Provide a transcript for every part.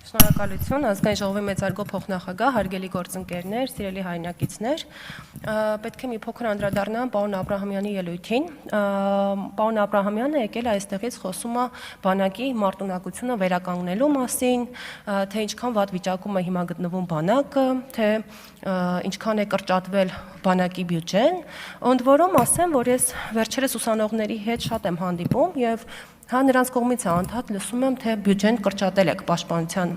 Շնորհակալություն, ազգային ժողովի մեծարգո փոխնախագահ, հարգելի գործընկերներ, սիրելի հայրենակիցներ, պետք է մի փոքր անդրադառնամ պարոն Աբրահամյանի ելույթին։ Պարոն Աբրահամյանը եկել է այստեղից խոսում է բանակի մարտունակությունը վերականգնելու մասին, թե ինչքան վատ վիճակում է հիմա գտնվում բանակը, թե ինչքան է կրճատվել բանակի բյուջեն, ընդ որում ասեմ, որ ես վերջերս ուսանողների հետ շատ եմ հանդիպում եւ նրանց կողմից է անդադ լսում եմ, թե բյուջեն կրճատել եք պաշտպանության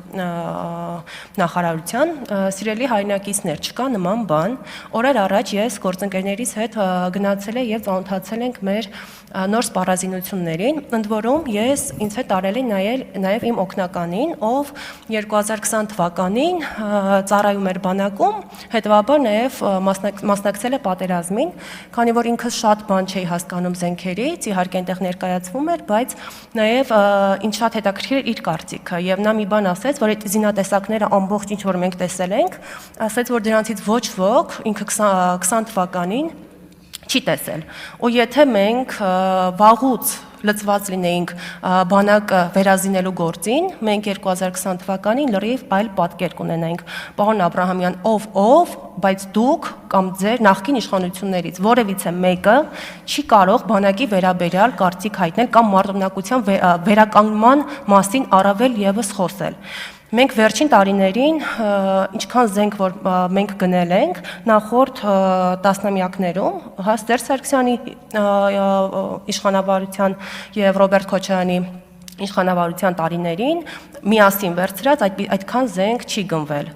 նախարարության, սիրելի հայրենակիցներ, չկա նման բան, օրեր առաջ ես գործընկերներիս հետ գնացել եմ եւ ծանոթացել ենք մեր նոր սպառազինություններին, ընդ որում ես ինձ հետ արել եմ նաեւ իմ օգնականին, ով 2020 թվականին ծառայում էր բանակում, հետեւաբար նաեւ մասնակցել է պատերազմին, քանի որ ինքս շատ բան չէի հասկանում զենքերից, իհարկե այնտեղ ներկայացվում էր, բայց նաև ինչ շատ հետաքրքիր էր իր կարծիքը եւ նա մի բան ասեց, որ այդ զինատեսակները ամբողջ ինչ որ մենք տեսել ենք, ասեց, որ դրանցից ոչ ոք ինքը 20 թվականին չի տեսել։ Ու եթե մենք վաղուց լծված լինեինք բանակը վերազինելու գործին, մենք 2020 թվականին լրիվ այլ պատկեր կունենայինք։ Պարոն Աբրահամյան, ով, բայց դուք կամ ձեր նախկին իշխանություններից որևիցե մեկը չի կարող բանակի վերաբերյալ կարծիք հայտնել կամ մարտունակության վերականգնման մասին առավել եւս խոսել։ Մենք վերջին տարիներին ինչքան զենք որ մենք գնել ենք նախորդ տասնամյակներում Սերժ Սարգսյանի իշխանավարության եւ Ռոբերտ Քոչարյանի իշխանավարության տարիներին միասին վերցրած այդքան զենք չի գնվել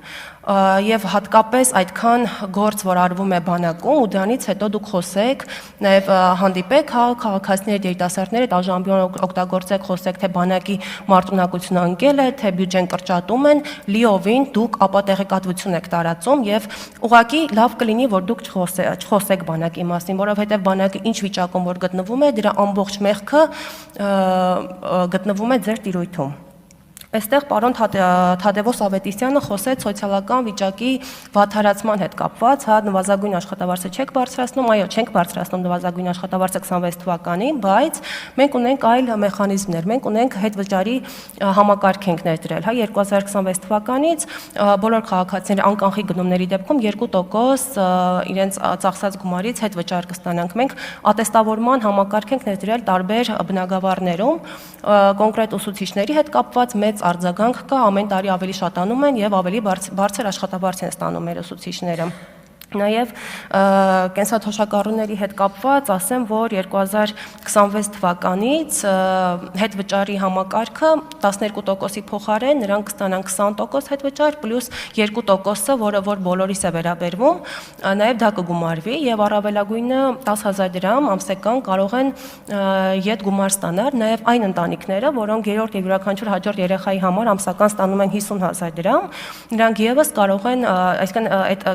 եւ հատկապես այդքան գործ որ արվում է բանակում ու դրանից հետո դուք խոսեք նաեւ հանդիպեք քաղաքացիներ երիտասարդներ այժմյան օգտագործեք խոսեք թե բանակի մարտունակությունը ընկել է թե բյուջեն կրճատում են լիովին դուք ապատեղեկատվություն եք տարածում եւ ուղղակի լավ կլինի որ դուք չխոսեք բանակի մասին որովհետեւ բանակը ինչ վիճակում որ գտնվում է դրա ամբողջ մեղքը գտնվում է ձեր տիրույթում Այստեղ պարոն Թադևոս Ավետիսյանը խոսեց սոցիալական վիճակի վատթարացման հետ կապված, հա նվազագույն աշխատավարձը չեք բարձրացնում, այո, չենք բարձրացնում նվազագույն աշխատավարձը 26 թվականին, բայց մենք ունենք այլ մեխանիզմներ, մենք ունենք հետվճարի համակարգ ենք ներդրել, հա 2026 թվականից բոլոր քաղաքացիների անկանխի գնումների դեպքում 2% իրենց ծախսած գումարից հետվճար կստանանք։ Մենք ատեստավորման համակարգ ենք ներդրել տարբեր բնակավարներում, կոնկրետ ուսուցիչների հետ կապված մեծ արձագանք կա, ամեն տարի ավելի շատանում են եւ ավելի բարձր աշխատավարձ են ստանում մեր ուսուցիչները։ Նաև կենսաթոշակառուների հետ կապված ասեմ, որ 2026 թվականից հետվճարի համակարգը 12%-ի փոխարեն նրանք կստանան 20% հետվճար պլյուս 2%-ը, որը որ բոլորիս է վերաբերվում, նաև դա կգումարվի եւ առավելագույնը 10,000 դրամ ամսական կարող են յետ գումար ստանալ նաև այն ընտանիքները, որոնք երրորդ եւ յուրաքանչյուր հաջորդ երեխայի համար ամսական ստանում են 50,000 դրամ, նրանք եւս կարող են, այսինքն այդ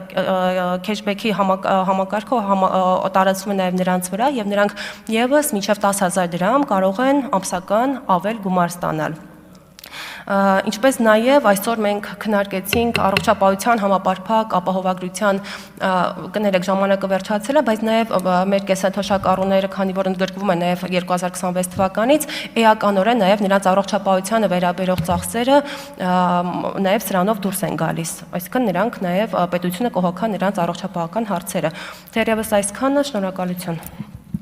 քեշբեքի համակարգը տարածվում է նաև նրանց վրա եւ նրանք եւս մինչեւ 10,000 դրամ կարող են ամսական ավել գումար ստանալ։ Ինչպես նաև այսօր մենք քննարկեցինք առողջապահության համապարփակ ապահովագրության կներեք ժամանակը վերջացել է, բայց նաև մեր կենսաթոշակառուները, քանի որ ընդգրկվում են նաև 2026 թվականից, էականորեն նաև նրանց առողջապահությանը վերաբերող ծախսերը նաև սրանով դուրս են գալիս։ Այսինքն նրանք նաև պետությունը կհոգա նրանց առողջապահական հարցերը։ Դեռևս այսքանը, շնորհակալություն։